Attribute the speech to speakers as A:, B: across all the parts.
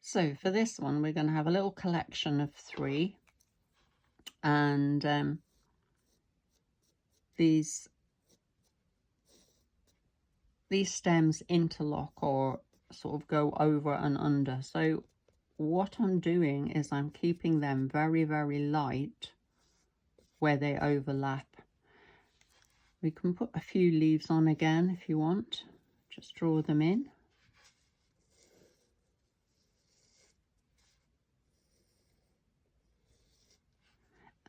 A: So for this one, we're going to have a little collection of 3, and these stems interlock or sort of go over and under. So what I'm doing is I'm keeping them very, very light where they overlap. We can put a few leaves on again if you want. Just draw them in.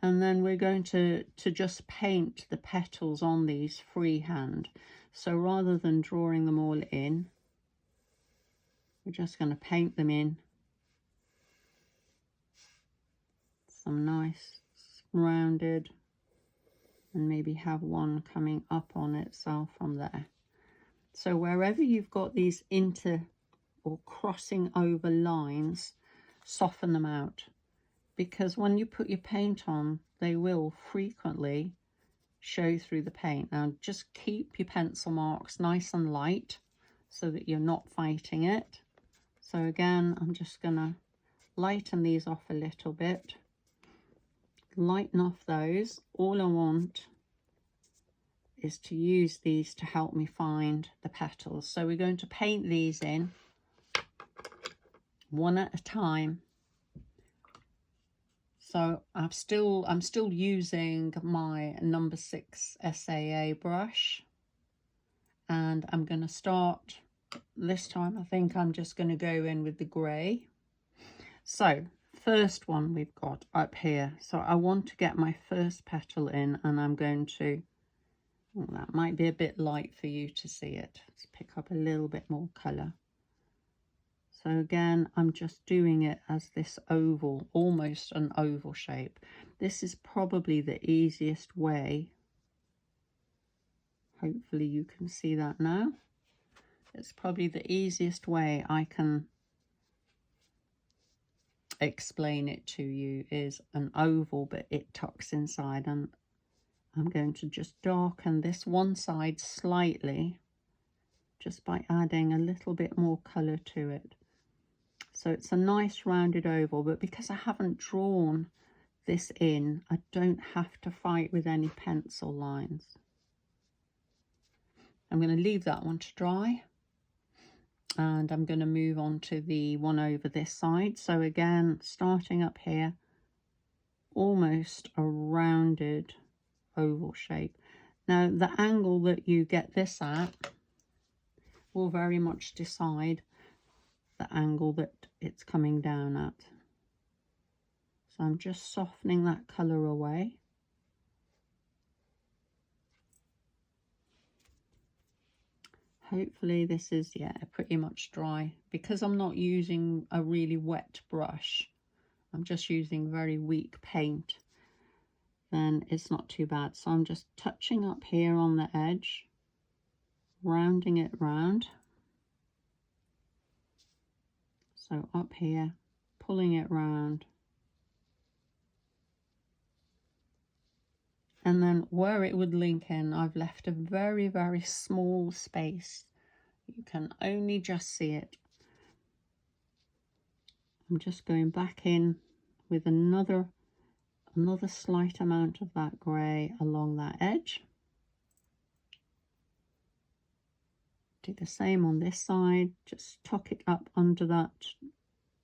A: And then we're going to just paint the petals on these freehand. So rather than drawing them all in, we're just going to paint them in. Some nice rounded, and maybe have one coming up on itself from there. So wherever you've got these inter or crossing over lines, soften them out, because when you put your paint on, they will frequently show through the paint. Now just keep your pencil marks nice and light so that you're not fighting it. So again, I'm just gonna lighten these off a little bit. Lighten off those. All I want is to use these to help me find the petals. So we're going to paint these in one at a time. So I'm still using my number 6 SAA brush, and I'm going to start this time. I think I'm just going to go in with the grey. So first one we've got up here. So I want to get my first petal in, and I'm going to, well, that might be a bit light for you to see it. Let's pick up a little bit more colour. So again, I'm just doing it as this oval, almost an oval shape. This is probably the easiest way. Hopefully you can see that now. It's probably the easiest way I can explain it to you, is an oval, but it tucks inside. And I'm going to just darken this one side slightly, just by adding a little bit more colour to it. So it's a nice rounded oval, but because I haven't drawn this in, I don't have to fight with any pencil lines. I'm going to leave that one to dry, and I'm going to move on to the one over this side. So again, starting up here, almost a rounded oval shape. Now the angle that you get this at will very much decide the angle that it's coming down at. So I'm just softening that colour away. Hopefully this is, yeah, pretty much dry. Because I'm not using a really wet brush, I'm just using very weak paint, then it's not too bad. So I'm just touching up here on the edge, rounding it round. So up here, pulling it round. And then where it would link in, I've left a very, very small space. You can only just see it. I'm just going back in with another slight amount of that grey along that edge. Do the same on this side, just tuck it up under that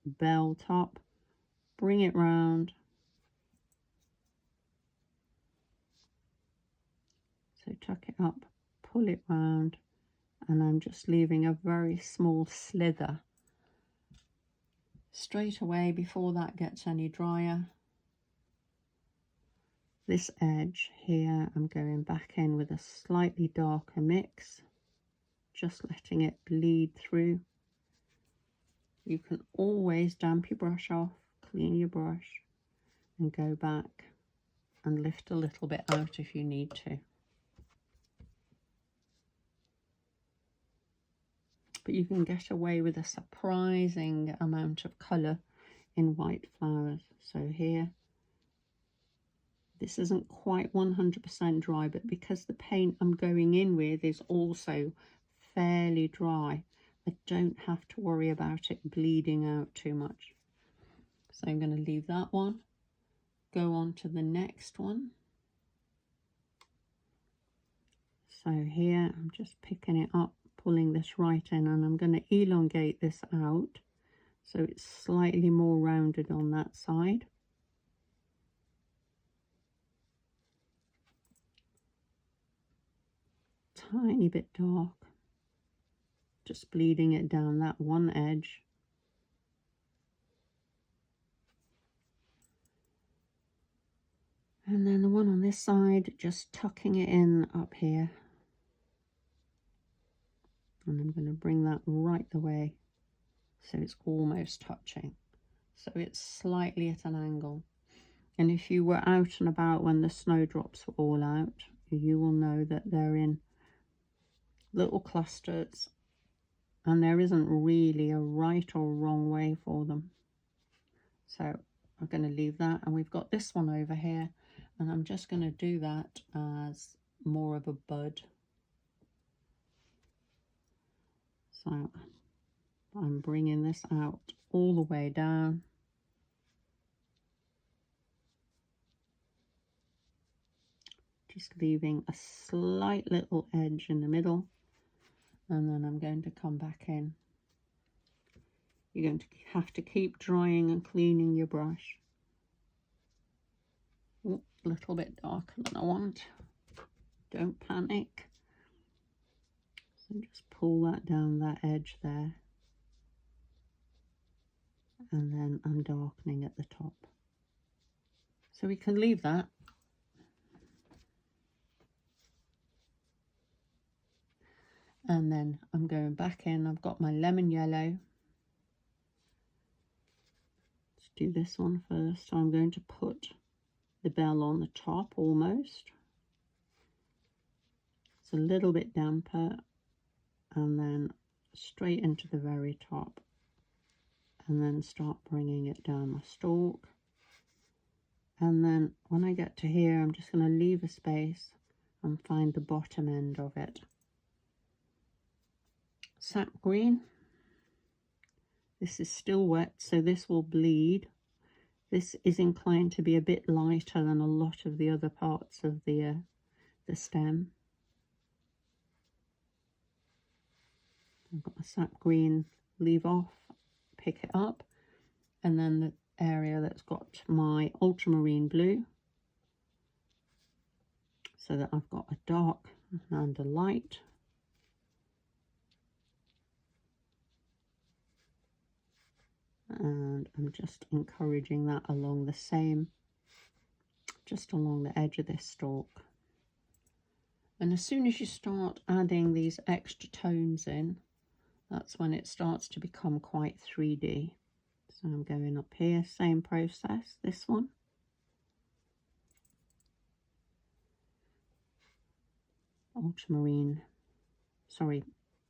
A: bell top, bring it round. So tuck it up, pull it round, and I'm just leaving a very small slither straight away before that gets any drier. This edge here, I'm going back in with a slightly darker mix, just letting it bleed through. You can always damp your brush off, clean your brush, and go back and lift a little bit out if you need to. But you can get away with a surprising amount of colour in white flowers. So here, this isn't quite 100% dry, but because the paint I'm going in with is also fairly dry, I don't have to worry about it bleeding out too much. So I'm going to leave that one, go on to the next one. So here I'm just picking it up, pulling this right in, and I'm going to elongate this out so it's slightly more rounded on that side. Tiny bit dark, just bleeding it down that one edge. And then the one on this side, just tucking it in up here. And I'm going to bring that right the way so it's almost touching. So it's slightly at an angle. And if you were out and about when the snowdrops were all out, you will know that they're in little clusters and there isn't really a right or wrong way for them. So I'm going to leave that, and we've got this one over here, and I'm just going to do that as more of a bud. So I'm bringing this out all the way down. Just leaving a slight little edge in the middle, and then I'm going to come back in. You're going to have to keep drying and cleaning your brush. Oh, a little bit darker than I want. Don't panic. So just pull that down that edge there. And then I'm darkening at the top. So we can leave that. And then I'm going back in. I've got my lemon yellow. Let's do this one first. So I'm going to put the bell on the top almost. It's a little bit damper. And then straight into the very top. And then start bringing it down my stalk. And then when I get to here, I'm just going to leave a space and find the bottom end of it. Sap green. This is still wet, so this will bleed. This is inclined to be a bit lighter than a lot of the other parts of the stem. I've got my sap green, leave off, pick it up, and then the area that's got my ultramarine blue, so that I've got a dark and a light. And I'm just encouraging that along the same, just along the edge of this stalk. And as soon as you start adding these extra tones in, that's when it starts to become quite 3D. So I'm going up here, same process, this one. Ultramarine, sorry,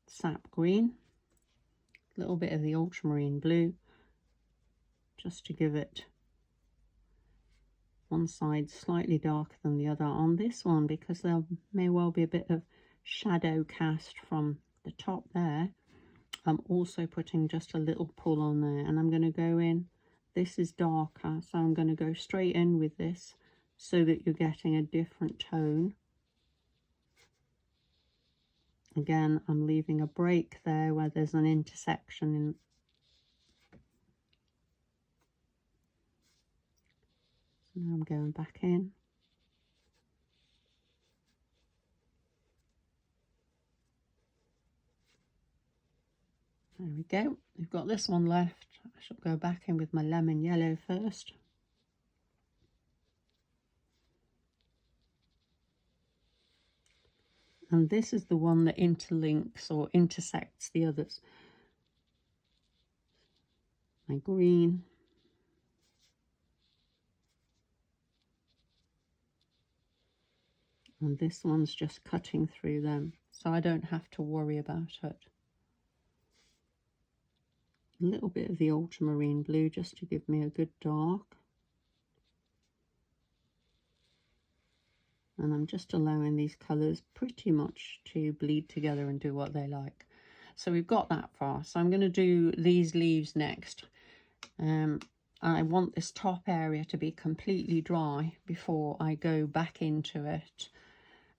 A: sap green. A little bit of the ultramarine blue, just to give it one side slightly darker than the other on this one, because there may well be a bit of shadow cast from the top there. I'm also putting just a little pull on there, and I'm going to go in. This is darker, so I'm going to go straight in with this so that you're getting a different tone. Again, I'm leaving a break there where there's an intersection in. So now I'm going back in. There we go. We've got this one left. I shall go back in with my lemon yellow first. And this is the one that interlinks or intersects the others. My green. And this one's just cutting through them, so I don't have to worry about it. A little bit of the ultramarine blue just to give me a good dark. And I'm just allowing these colours pretty much to bleed together and do what they like. So we've got that far. So I'm going to do these leaves next. I want this top area to be completely dry before I go back into it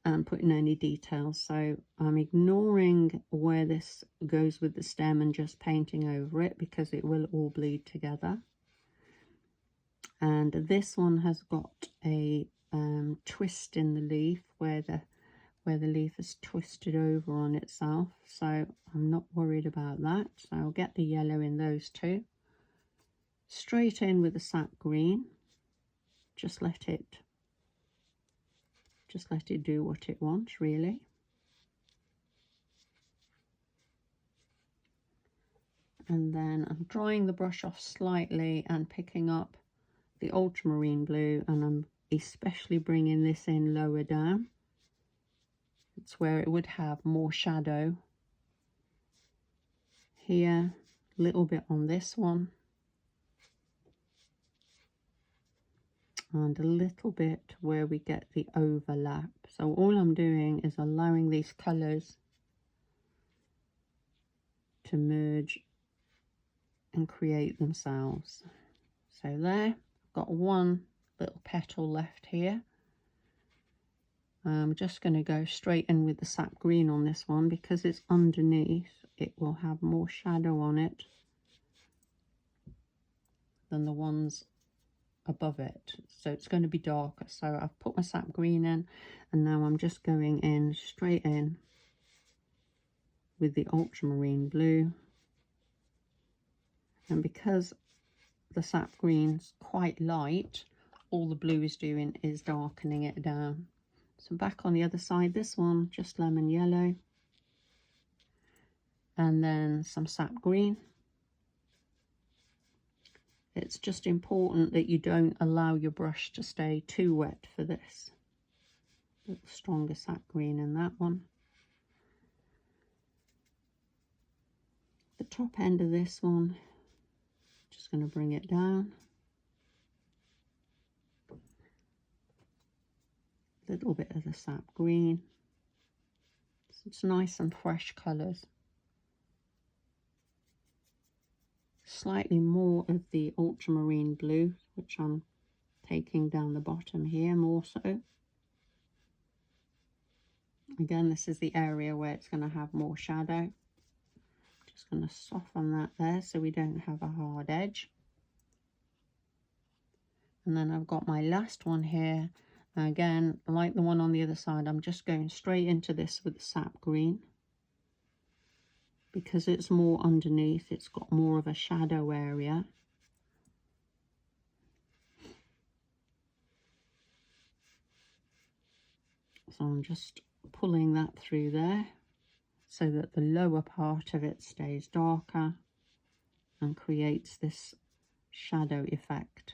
A: and put in any details. So I'm ignoring where this goes with the stem and just painting over it because it will all bleed together. And this one has got a twist in the leaf where the leaf is twisted over on itself, so I'm not worried about that. So I'll get the yellow in those two. Straight in with the sap green. Just let it do what it wants, really. And then I'm drying the brush off slightly and picking up the ultramarine blue, and I'm especially bringing this in lower down. It's where it would have more shadow. Here, a little bit on this one. And a little bit where we get the overlap. So all I'm doing is allowing these colours to merge and create themselves. So there, I've got one little petal left here. I'm just going to go straight in with the sap green on this one because it's underneath. It will have more shadow on it than the ones above it, so it's going to be darker. So I've put my sap green in, and now I'm just going in straight in with the ultramarine blue. And because the sap green's quite light, all the blue is doing is darkening it down. So back on the other side, this one just lemon yellow, and then some sap green. It's just important that you don't allow your brush to stay too wet for this. A little stronger sap green in that one. The top end of this one, just going to bring it down. A little bit of the sap green. It's nice and fresh colours. Slightly more of the ultramarine blue, which I'm taking down the bottom here more so. Again, this is the area where it's going to have more shadow. Just going to soften that there so we don't have a hard edge. And then I've got my last one here. Again, like the one on the other side, I'm just going straight into this with the sap green. Because it's more underneath, it's got more of a shadow area. So I'm just pulling that through there so that the lower part of it stays darker and creates this shadow effect.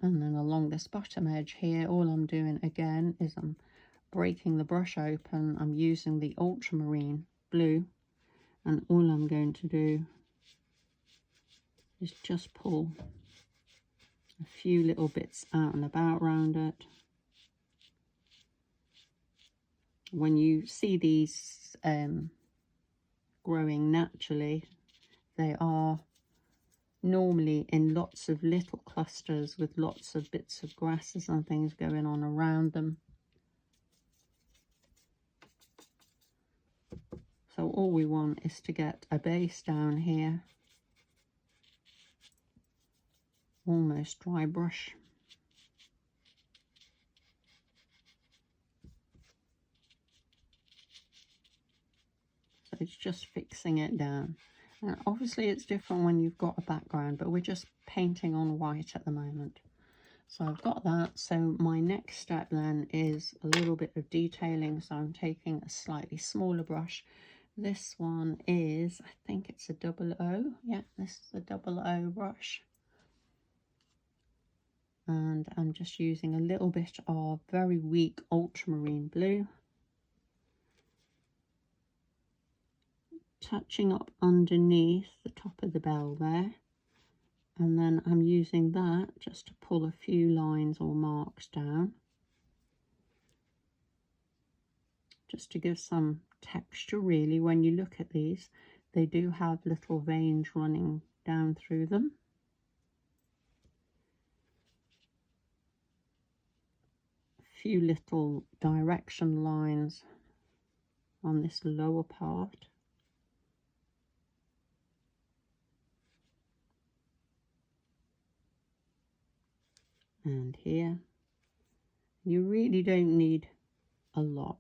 A: And then along this bottom edge here, all I'm doing again is I'm breaking the brush open. I'm using the ultramarine blue, and all I'm going to do is just pull a few little bits out and about around it. When you see these growing naturally, they are normally in lots of little clusters with lots of bits of grasses and things going on around them. So all we want is to get a base down here, almost dry brush. So it's just fixing it down. Now, obviously it's different when you've got a background, but we're just painting on white at the moment. So I've got that. So my next step then is a little bit of detailing. So I'm taking a slightly smaller brush. This one is, I think it's a 00. Yeah, this is a 00 brush. And I'm just using a little bit of very weak ultramarine blue. Touching up underneath the top of the bell there. And then I'm using that just to pull a few lines or marks down. just to give some texture. Really, when you look at these, they do have little veins running down through them. A few little direction lines on this lower part. And here. You really don't need a lot.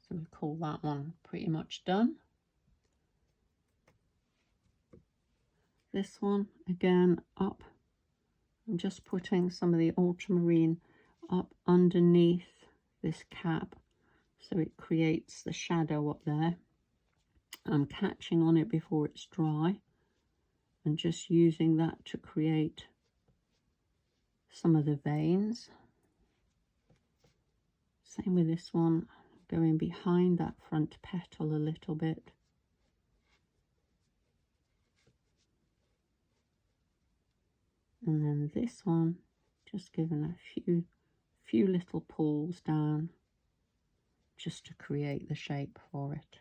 A: So we call that one pretty much done. This one, again, up. I'm just putting some of the ultramarine up underneath this cap so it creates the shadow up there. I'm catching on it before it's dry and just using that to create some of the veins. Same with this one, going behind that front petal a little bit. And then this one, just giving a few little pulls down just to create the shape for it.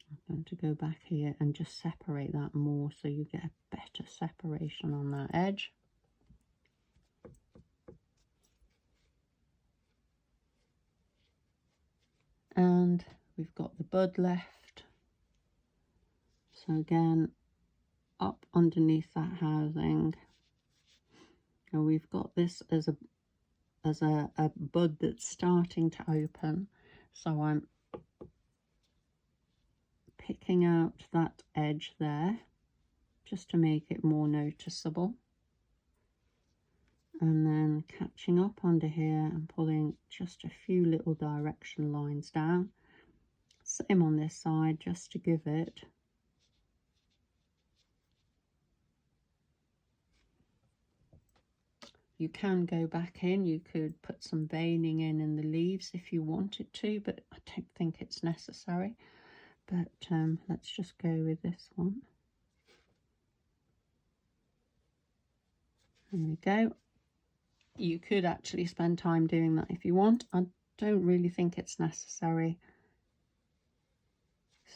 A: I'm going to go back here and just separate that more so you get a better separation on that edge. And we've got the bud left. So again, up underneath that housing. And we've got this as a bud that's starting to open. So I'm picking out that edge there just to make it more noticeable, and then catching up under here and pulling just a few little direction lines down. Same on this side, just to give it you can go back in, you could put some veining in the leaves if you wanted to, but I don't think it's necessary. But let's just go with this one. There we go. You could actually spend time doing that if you want. I don't really think it's necessary.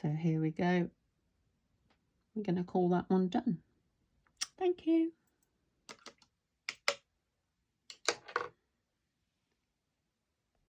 A: So here we go. We're going to call that one done. Thank you.